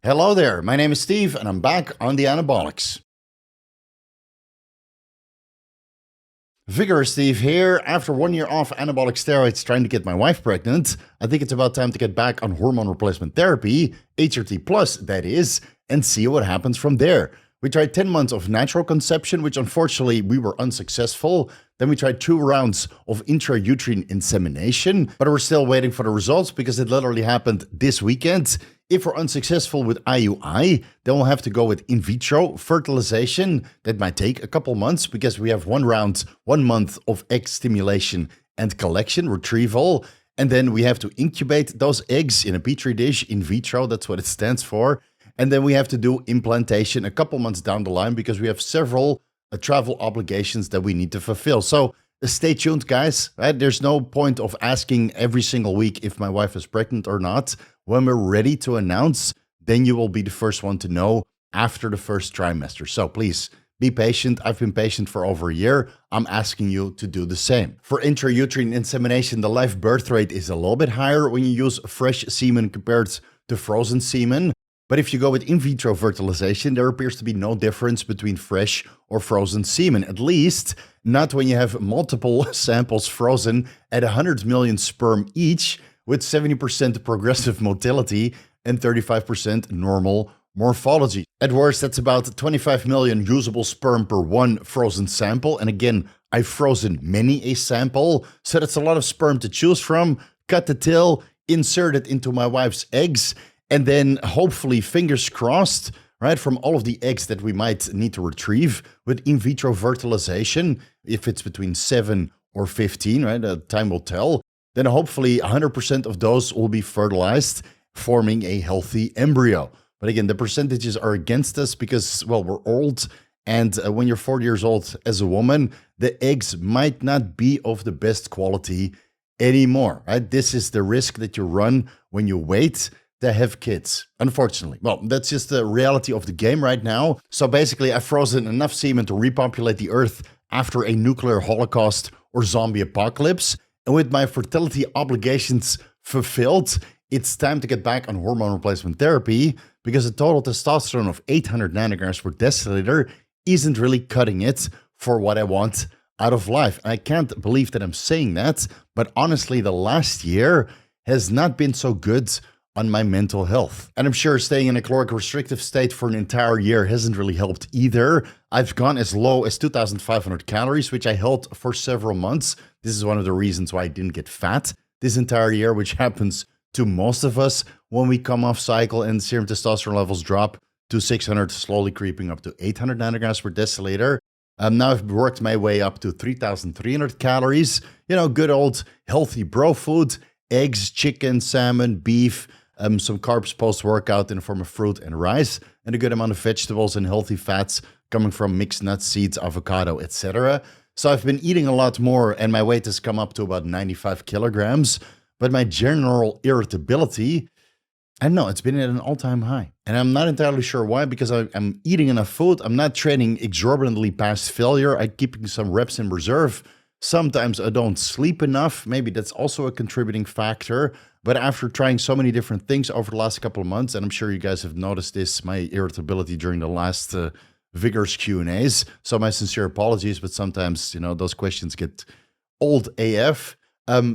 Hello there, my name is Steve and I'm back on the anabolics. Vigorous Steve here. After 1 year off anabolic steroids trying to get my wife pregnant, I think it's about time to get back on hormone replacement therapy, HRT Plus that is, and see what happens from there. We tried 10 months of natural conception, which unfortunately we were unsuccessful. Then we tried 2 rounds of intrauterine insemination, but we're still waiting for the results because it literally happened this weekend. If we're unsuccessful with IUI, then we'll have to go with in vitro fertilization. That might take a couple months because we have 1 month of egg stimulation and collection, retrieval. And then we have to incubate those eggs in a petri dish, in vitro, that's what it stands for. And then we have to do implantation a couple months down the line because we have several travel obligations that we need to fulfill. So stay tuned, guys. Right? There's no point of asking every single week if my wife is pregnant or not. When we're ready to announce, then you will be the first one to know after the first trimester. So please be patient. I've been patient for over a year. I'm asking you to do the same. For intrauterine insemination, the live birth rate is a little bit higher when you use fresh semen compared to frozen semen. But if you go with in vitro fertilization, there appears to be no difference between fresh or frozen semen, at least not when you have multiple samples frozen at 100 million sperm each, with 70% progressive motility and 35% normal morphology. At worst, that's about 25 million usable sperm per one frozen sample. And again, I've frozen many a sample, so that's a lot of sperm to choose from. Cut the tail, insert it into my wife's eggs, and then hopefully, fingers crossed, right, from all of the eggs that we might need to retrieve with in vitro fertilization, if it's between 7 or 15, right, time will tell, then hopefully 100% of those will be fertilized, forming a healthy embryo. But again, the percentages are against us because, well, we're old, and when you're 40 years old as a woman, the eggs might not be of the best quality anymore, right? This is the risk that you run when you wait to have kids, unfortunately. Well, that's just the reality of the game right now. So basically, I've frozen enough semen to repopulate the Earth after a nuclear holocaust or zombie apocalypse. And with my fertility obligations fulfilled, it's time to get back on hormone replacement therapy because a total testosterone of 800 nanograms per deciliter isn't really cutting it for what I want out of life. And I can't believe that I'm saying that, but honestly, the last year has not been so good on my mental health. And I'm sure staying in a caloric restrictive state for an entire year hasn't really helped either. I've gone as low as 2,500 calories, which I held for several months. This is one of the reasons why I didn't get fat this entire year, which happens to most of us when we come off cycle and serum testosterone levels drop to 600, slowly creeping up to 800 nanograms per deciliter. Now I've worked my way up to 3,300 calories. You know, good old healthy bro food, eggs, chicken, salmon, beef, some carbs post-workout in the form of fruit and rice, and a good amount of vegetables and healthy fats coming from mixed nuts, seeds, avocado, etc. So I've been eating a lot more, and my weight has come up to about 95 kilograms. But my general irritability, I don't know, it's been at an all-time high. And I'm not entirely sure why, because I'm eating enough food. I'm not training exorbitantly past failure. I'm keeping some reps in reserve. Sometimes I don't sleep enough. Maybe that's also a contributing factor. But after trying so many different things over the last couple of months, and I'm sure you guys have noticed this, my irritability during the last Vigorous Q&As. So my sincere apologies, but sometimes, you know, those questions get old AF.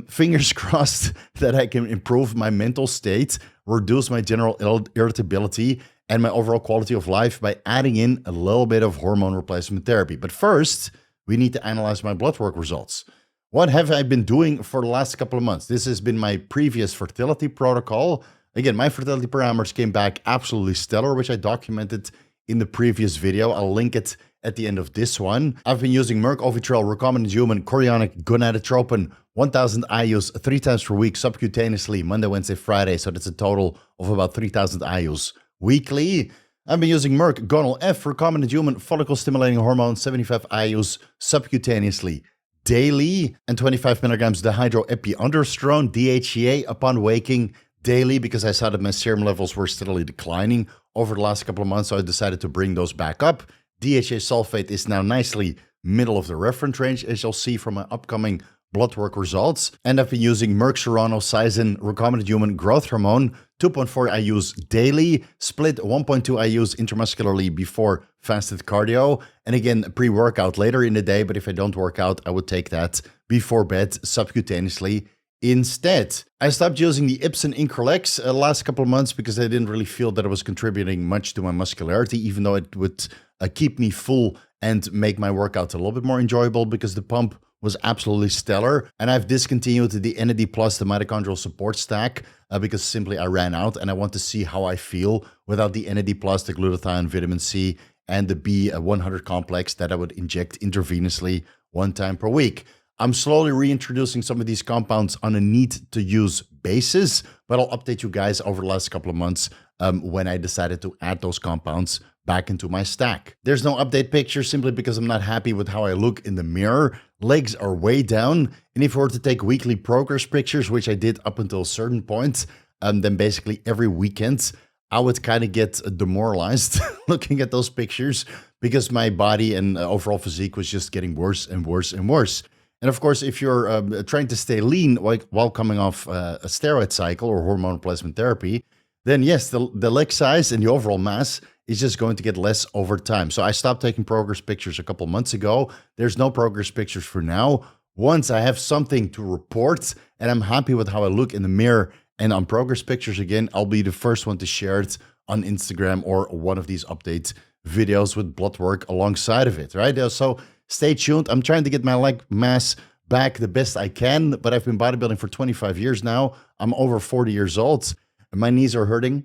Fingers crossed that I can improve my mental state, reduce my general irritability, and my overall quality of life by adding in a little bit of hormone replacement therapy. But first, we need to analyze my blood work results. What have I been doing for the last couple of months? This has been my previous fertility protocol. Again, my fertility parameters came back absolutely stellar, which I documented in the previous video. I'll link it at the end of this one. I've been using Merck Ovitrel, recombinant human, chorionic gonadotropin, 1000 IUs 3 times per week subcutaneously, Monday, Wednesday, Friday. So that's a total of about 3000 IUs weekly. I've been using Merck Gonal F, recombinant human, follicle stimulating hormone, 75 IUs subcutaneously daily, and 25 milligrams dihydroepiandrosterone, DHEA, upon waking daily because I saw that my serum levels were steadily declining over the last couple of months, so I decided to bring those back up. DHA sulfate is now nicely middle of the reference range, as you'll see from my upcoming blood work results. And I've been using Merck Serono Sison recombinant human growth hormone. 2.4 I use daily, split 1.2 I use intramuscularly before fasted cardio. And again, pre-workout later in the day, but if I don't work out, I would take that before bed subcutaneously instead. I stopped using the Ipsen Increlex last couple of months because I didn't really feel that it was contributing much to my muscularity, even though it would keep me full and make my workouts a little bit more enjoyable because the pump was absolutely stellar. And I've discontinued the NAD Plus, the mitochondrial support stack, because simply I ran out and I want to see how I feel without the NAD Plus, the glutathione, vitamin C, and the B100 complex that I would inject intravenously 1 time per week. I'm slowly reintroducing some of these compounds on a need-to-use basis, but I'll update you guys over the last couple of months when I decided to add those compounds back into my stack. There's no update picture simply because I'm not happy with how I look in the mirror. Legs are way down, and if I were to take weekly progress pictures, which I did up until a certain point, then basically every weekend, I would kind of get demoralized looking at those pictures because my body and overall physique was just getting worse and worse and worse. And of course, if you're trying to stay lean while coming off a steroid cycle or hormone replacement therapy, then yes, the leg size and the overall mass is just going to get less over time. So I stopped taking progress pictures a couple months ago. There's no progress pictures for now. Once I have something to report and I'm happy with how I look in the mirror and on progress pictures again, I'll be the first one to share it on Instagram or one of these update videos with blood work alongside of it, right? So stay tuned. I'm trying to get my leg mass back the best I can, but I've been bodybuilding for 25 years now. I'm over 40 years old. And my knees are hurting,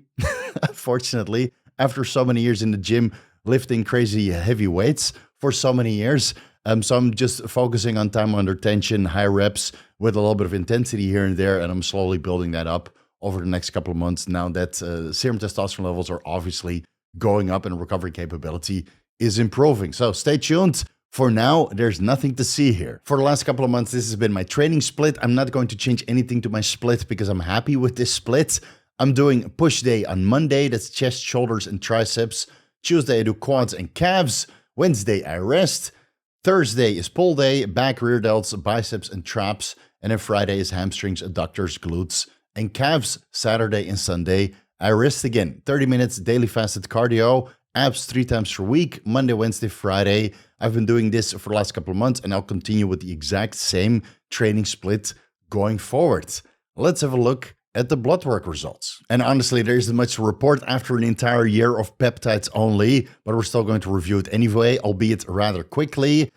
unfortunately, after so many years in the gym, lifting crazy heavy weights for so many years. So I'm just focusing on time under tension, high reps with a little bit of intensity here and there. And I'm slowly building that up over the next couple of months now that serum testosterone levels are obviously going up and recovery capability is improving. So stay tuned. For now, there's nothing to see here. For the last couple of months, this has been my training split. I'm not going to change anything to my split because I'm happy with this split. I'm doing push day on Monday. That's chest, shoulders, and triceps. Tuesday, I do quads and calves. Wednesday, I rest. Thursday is pull day, back, rear delts, biceps, and traps. And then Friday is hamstrings, adductors, glutes, and calves. Saturday and Sunday, I rest again. 30 minutes daily fasted cardio, abs 3 times per week, Monday, Wednesday, Friday. I've been doing this for the last couple of months, and I'll continue with the exact same training split going forward. Let's have a look at the blood work results. And honestly, there isn't much to report after an entire year of peptides only, but we're still going to review it anyway, albeit rather quickly.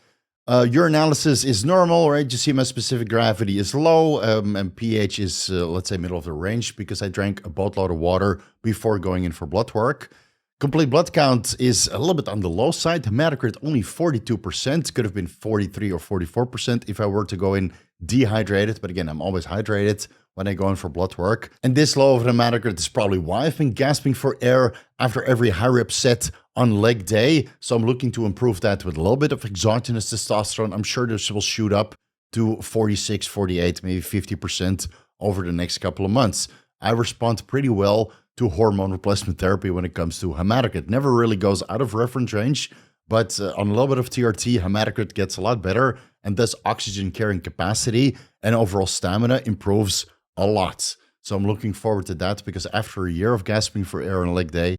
Urinalysis is normal, right? You see my specific gravity is low, and pH is, let's say, middle of the range because I drank a boatload of water before going in for blood work. Complete blood count is a little bit on the low side. Hematocrit only 42%, could have been 43 or 44% if I were to go in dehydrated. But again, I'm always hydrated when I go in for blood work. And this low of hematocrit is probably why I've been gasping for air after every high rep set on leg day. So I'm looking to improve that with a little bit of exogenous testosterone. I'm sure this will shoot up to 46, 48, maybe 50% over the next couple of months. I respond pretty well to hormone replacement therapy when it comes to hematocrit. Never really goes out of reference range, but on a little bit of TRT, hematocrit gets a lot better, and thus oxygen carrying capacity and overall stamina improves a lot. So I'm looking forward to that because after a year of gasping for air on a leg day,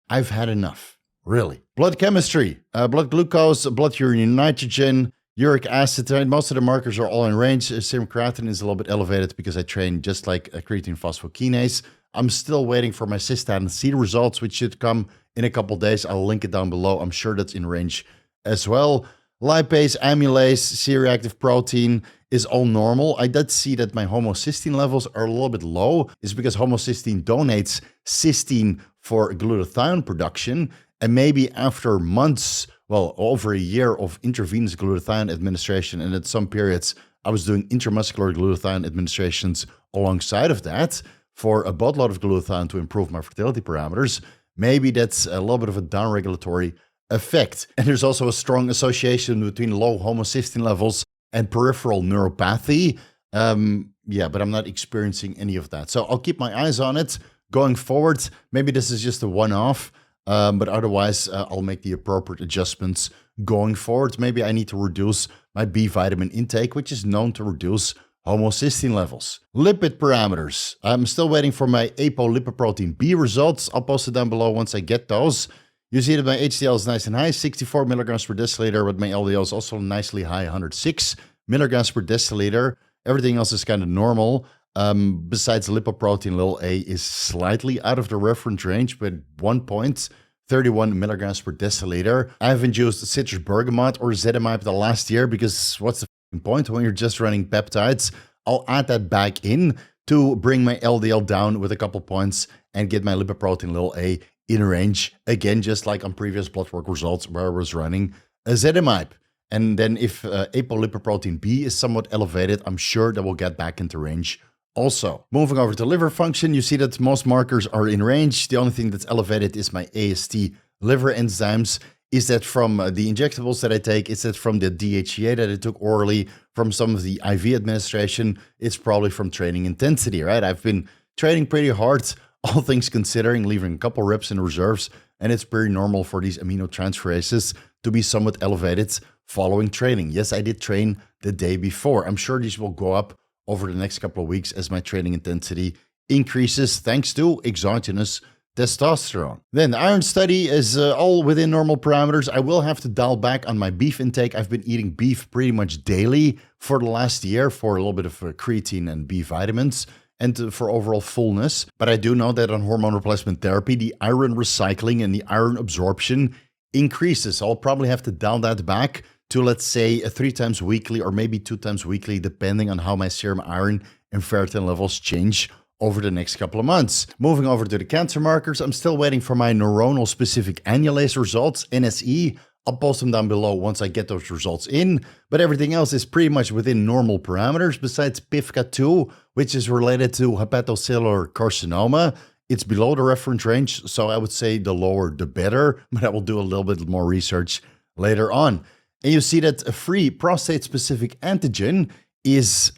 I've had enough, really. Blood chemistry, blood glucose, blood urine nitrogen, uric acid, right? Most of the markers are all in range. Serum creatinine is a little bit elevated because I train just like a creatine phosphokinase. I'm still waiting for my cystatin C results, which should come in a couple days. I'll link it down below. I'm sure that's in range as well. Lipase, amylase, C-reactive protein is all normal. I did see that my homocysteine levels are a little bit low. It's because homocysteine donates cysteine for glutathione production. And maybe after months, well, over a year of intravenous glutathione administration, and at some periods I was doing intramuscular glutathione administrations alongside of that for a boatload of glutathione to improve my fertility parameters, maybe that's a little bit of a downregulatory effect. And there's also a strong association between low homocysteine levels and peripheral neuropathy. But I'm not experiencing any of that. So I'll keep my eyes on it going forward. Maybe this is just a one-off. But otherwise, I'll make the appropriate adjustments going forward. Maybe I need to reduce my B vitamin intake, which is known to reduce homocysteine levels. Lipid parameters. I'm still waiting for my apolipoprotein B results. I'll post it down below once I get those. You see that my HDL is nice and high, 64 milligrams per deciliter, but my LDL is also nicely high, 106 milligrams per deciliter. Everything else is kind of normal. Besides lipoprotein, little a is slightly out of the reference range, but 1.31 milligrams per deciliter. I haven't used citrus bergamot or ezetimibe the last year because what's the point when you're just running peptides? I'll add that back in to bring my LDL down with a couple points and get my lipoprotein, little a, in range, again, just like on previous blood work results where I was running ezetimibe. And then if apolipoprotein B is somewhat elevated, I'm sure that we'll get back into range also. Moving over to liver function, you see that most markers are in range. The only thing that's elevated is my AST liver enzymes. Is that from the injectables that I take? Is that from the DHEA that I took orally? From some of the IV administration? It's probably from training intensity, right? I've been training pretty hard, all things considering, leaving a couple reps in reserves, and it's pretty normal for these aminotransferases to be somewhat elevated following training. Yes, I did train the day before. I'm sure these will go up over the next couple of weeks as my training intensity increases thanks to exogenous testosterone. Then the iron study is all within normal parameters. I will have to dial back on my beef intake. I've been eating beef pretty much daily for the last year for a little bit of creatine and B vitamins and for overall fullness. But I do know that on hormone replacement therapy, the iron recycling and the iron absorption increases. I'll probably have to dial that back to, let's say, 3 times weekly or maybe 2 times weekly, depending on how my serum iron and ferritin levels change over the next couple of months. Moving over to the cancer markers, I'm still waiting for my neuronal specific annulase results, NSE. I'll post them down below once I get those results in, but everything else is pretty much within normal parameters besides PIVKA2, which is related to hepatocellular carcinoma. It's below the reference range, so I would say the lower the better, but I will do a little bit more research later on. And you see that a free prostate-specific antigen is,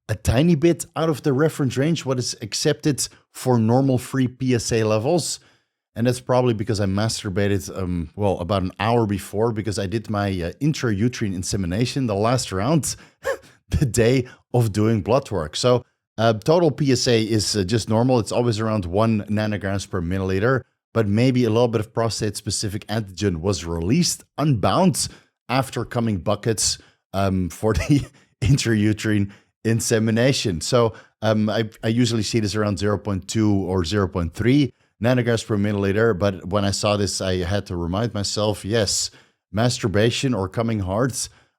a tiny bit out of the reference range, what is accepted for normal free PSA levels. And that's probably because I masturbated, about an hour before because I did my intrauterine insemination, the last round, the day of doing blood work. So total PSA is just normal. It's always around 1 nanograms per milliliter, but maybe a little bit of prostate-specific antigen was released unbound after coming buckets for the intrauterine insemination. So I usually see this around 0.2 or 0.3 nanograms per milliliter, but when I saw this, I had to remind myself, yes, masturbation or coming hard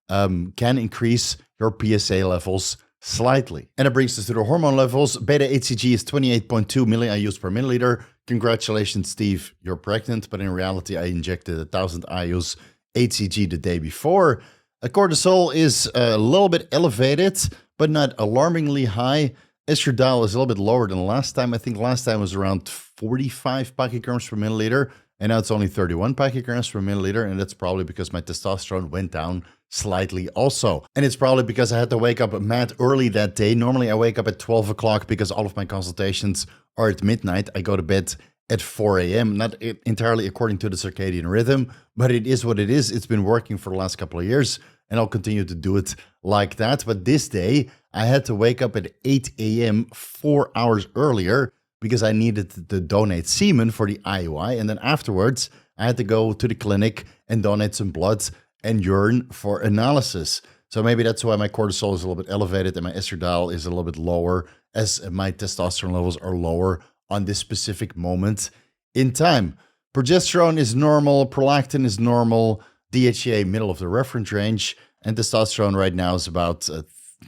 can increase your PSA levels slightly. And it brings us to the hormone levels. Beta-HCG is 28.2 milliIUs per milliliter. Congratulations, Steve, you're pregnant, but in reality, I injected 1,000 IUs HCG the day before. Cortisol is a little bit elevated, but not alarmingly high. Estradiol is a little bit lower than last time. I think last time was around 45 picograms per milliliter, and now it's only 31 picograms per milliliter, and that's probably because my testosterone went down slightly also. And it's probably because I had to wake up mad early that day. Normally I wake up at 12 o'clock because all of my consultations are at midnight. I go to bed at 4 a.m., not entirely according to the circadian rhythm, but it is what it is. It's been working for the last couple of years, and I'll continue to do it like that. But this day, I had to wake up at 8 a.m. 4 hours earlier because I needed to donate semen for the IUI. And then afterwards, I had to go to the clinic and donate some blood and urine for analysis. So maybe that's why my cortisol is a little bit elevated and my estradiol is a little bit lower, as my testosterone levels are lower on this specific moment in time. Progesterone is normal, prolactin is normal, DHEA middle of the reference range, and testosterone right now is about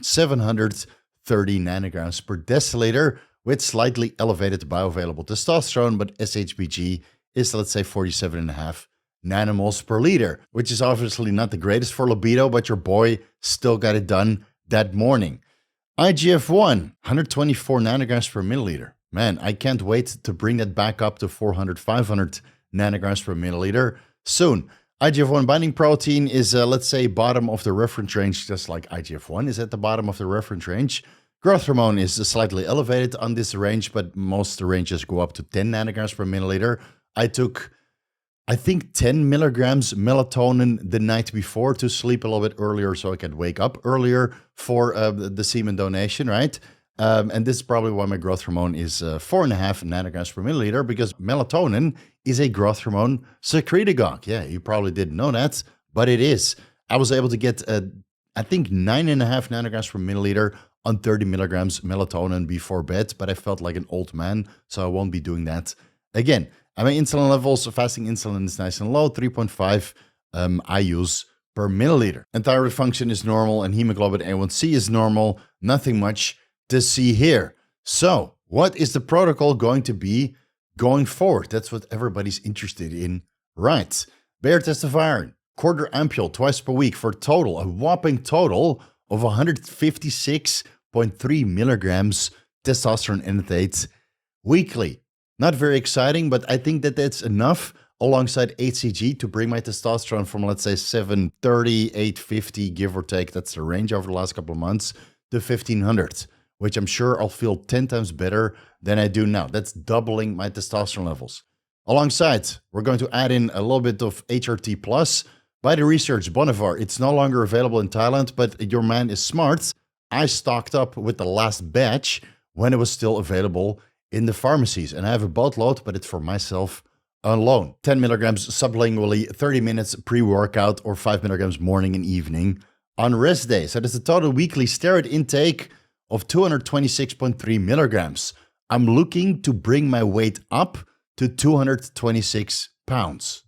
730 nanograms per deciliter with slightly elevated bioavailable testosterone, but SHBG is, let's say, 47.5 nanomoles per liter, which is obviously not the greatest for libido, but your boy still got it done that morning. IGF-1, 124 nanograms per milliliter. Man, I can't wait to bring that back up to 400, 500 nanograms per milliliter soon. IGF-1 binding protein is, let's say, bottom of the reference range, just like IGF-1 is at the bottom of the reference range. Growth hormone is slightly elevated on this range, but most ranges go up to 10 nanograms per milliliter. I took, I think, 10 milligrams melatonin the night before to sleep a little bit earlier so I could wake up earlier for the semen donation, right? And this is probably why my growth hormone is 4.5 nanograms per milliliter, because melatonin is a growth hormone secretagogue. Yeah, you probably didn't know that, but it is. I was able to get, I think, 9.5 nanograms per milliliter on 30 milligrams melatonin before bed, but I felt like an old man, so I won't be doing that again. And my insulin levels, fasting insulin is nice and low, 3.5 IUs per milliliter. And thyroid function is normal, and hemoglobin A1C is normal. Nothing much to see here. So, what is the protocol going to be going forward? That's what everybody's interested in, right? Bare test of iron, quarter ampule twice per week for a whopping total of 156.3 milligrams testosterone enanthate weekly. Not very exciting, but I think that that's enough alongside HCG to bring my testosterone from, let's say, 730, 850, give or take, that's the range over the last couple of months, to 1500, which I'm sure I'll feel 10 times better than I do now. That's doubling my testosterone levels. Alongside, we're going to add in a little bit of HRT Plus by the research Bonivar. It's no longer available in Thailand, but your man is smart. I stocked up with the last batch when it was still available in the pharmacies, and I have a boatload, but it's for myself alone. 10 milligrams sublingually, 30 minutes pre-workout, or 5 milligrams morning and evening on rest day. So that's a total weekly steroid intake of 226.3 milligrams. I'm looking to bring my weight up to 226 pounds.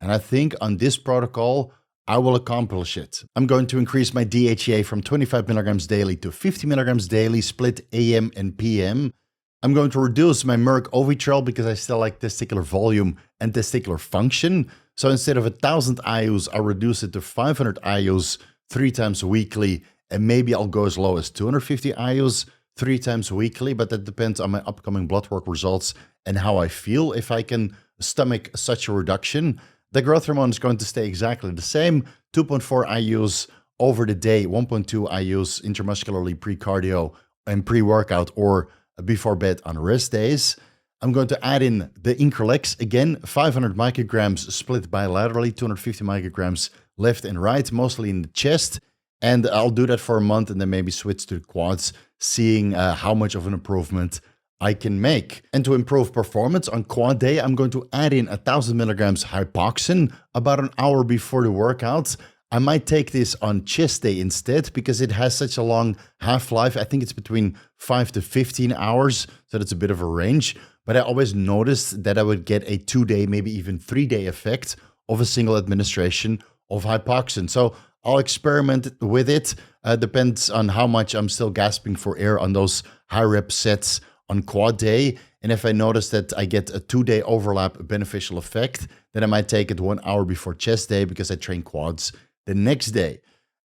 And I think on this protocol, I will accomplish it. I'm going to increase my DHEA from 25 milligrams daily to 50 milligrams daily, split AM and PM. I'm going to reduce my Merck Ovitrel because I still like testicular volume and testicular function. So instead of 1,000 IUs, I'll reduce it to 500 IUs 3 times weekly. And maybe I'll go as low as 250 IUs 3 times weekly, but that depends on my upcoming blood work results and how I feel if I can stomach such a reduction. The growth hormone is going to stay exactly the same, 2.4 IUs over the day, 1.2 IUs intramuscularly pre-cardio and pre-workout or before bed on rest days. I'm going to add in the Increlex again, 500 micrograms split bilaterally, 250 micrograms left and right, mostly in the chest. And I'll do that for a month and then maybe switch to the quads, seeing how much of an improvement I can make. And to improve performance on quad day, I'm going to add in 1,000 milligrams hypoxin about an hour before the workout. I might take this on chest day instead because it has such a long half-life. I think it's between 5 to 15 hours, so that's a bit of a range. But I always noticed that I would get a 2-day, maybe even 3-day effect of a single administration of hypoxin. So I'll experiment with it. Depends on how much I'm still gasping for air on those high rep sets on quad day. And if I notice that I get a 2-day overlap beneficial effect, then I might take it 1 hour before chest day because I train quads the next day.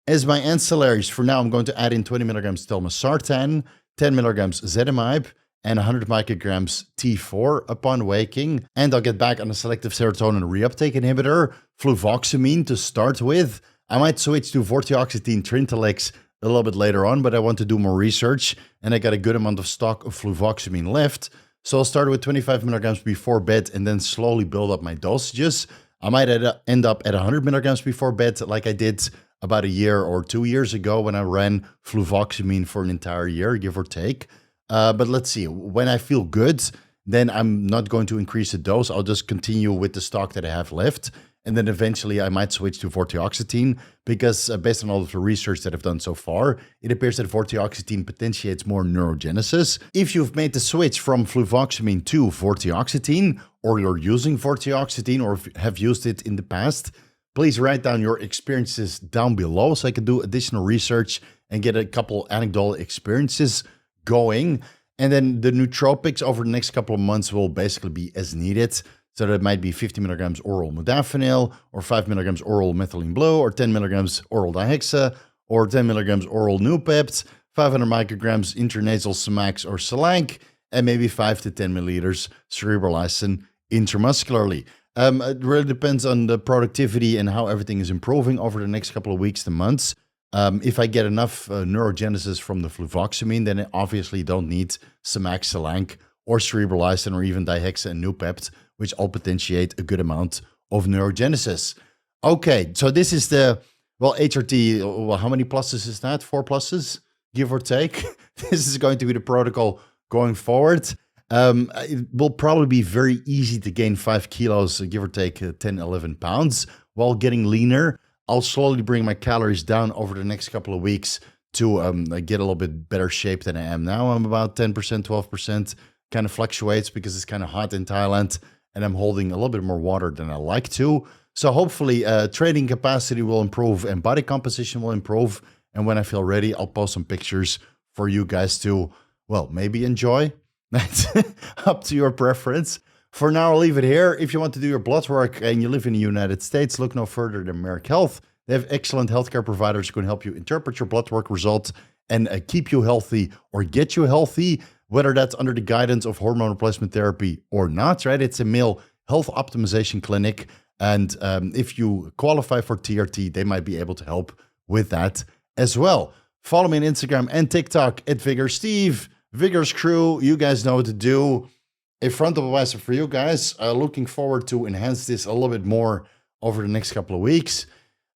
As my ancillaries, for now, I'm going to add in 20 milligrams telmisartan, 10 milligrams ezetimibe, and 100 micrograms T4 upon waking. And I'll get back on a selective serotonin reuptake inhibitor, fluvoxamine to start with. I might switch to vortioxetine Trintellix a little bit later on, but I want to do more research, and I got a good amount of stock of fluvoxamine left. So I'll start with 25 milligrams before bed and then slowly build up my dosages. I might end up at 100 milligrams before bed like I did about a year or 2 years ago when I ran fluvoxamine for an entire year, give or take. But let's see, when I feel good, then I'm not going to increase the dose. I'll just continue with the stock that I have left. And then eventually I might switch to vortioxetine because based on all of the research that I've done so far, it appears that vortioxetine potentiates more neurogenesis. If you've made the switch from fluvoxamine to vortioxetine, or you're using vortioxetine or have used it in the past, please write down your experiences down below so I can do additional research and get a couple anecdotal experiences going. And then the nootropics over the next couple of months will basically be as needed. So that might be 50 milligrams oral modafinil, or 5 milligrams oral methylene blue, or 10 milligrams oral dihexa, or 10 milligrams oral Nupept, 500 micrograms intranasal Semax or Selank, and maybe 5 to 10 milliliters cerebrolysine intramuscularly. It really depends on the productivity and how everything is improving over the next couple of weeks to months. If I get enough neurogenesis from the fluvoxamine, then I obviously don't need Semax, Selank, or cerebrolysine, or even dihexa and Nupept, which all potentiate a good amount of neurogenesis. Okay, so this is the, well, HRT, well, how many pluses is that? 4 pluses, give or take. This is going to be the protocol going forward. It will probably be very easy to gain 5 kilos, give or take 10, 11 pounds while getting leaner. I'll slowly bring my calories down over the next couple of weeks to get a little bit better shape than I am now. I'm about 10%, 12%, kind of fluctuates because it's kind of hot in Thailand and I'm holding a little bit more water than I like to. So hopefully training capacity will improve and body composition will improve. And when I feel ready, I'll post some pictures for you guys to, well, maybe enjoy. That's up to your preference. For now, I'll leave it here. If you want to do your blood work and you live in the United States, look no further than Merck Health. They have excellent healthcare providers who can help you interpret your blood work results and keep you healthy or get you healthy, whether that's under the guidance of hormone replacement therapy or not, right? It's a male health optimization clinic. And if you qualify for TRT, they might be able to help with that as well. Follow me on Instagram and TikTok at VigorSteve, Vigorous Crew. You guys know what to do. A frontal advisor for you guys. Looking forward to enhance this a little bit more over the next couple of weeks.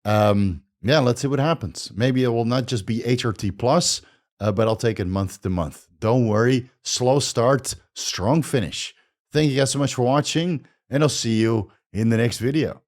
Yeah, let's see what happens. Maybe it will not just be HRT plus, but I'll take it month to month. Don't worry. Slow start, strong finish. Thank you guys so much for watching, and I'll see you in the next video.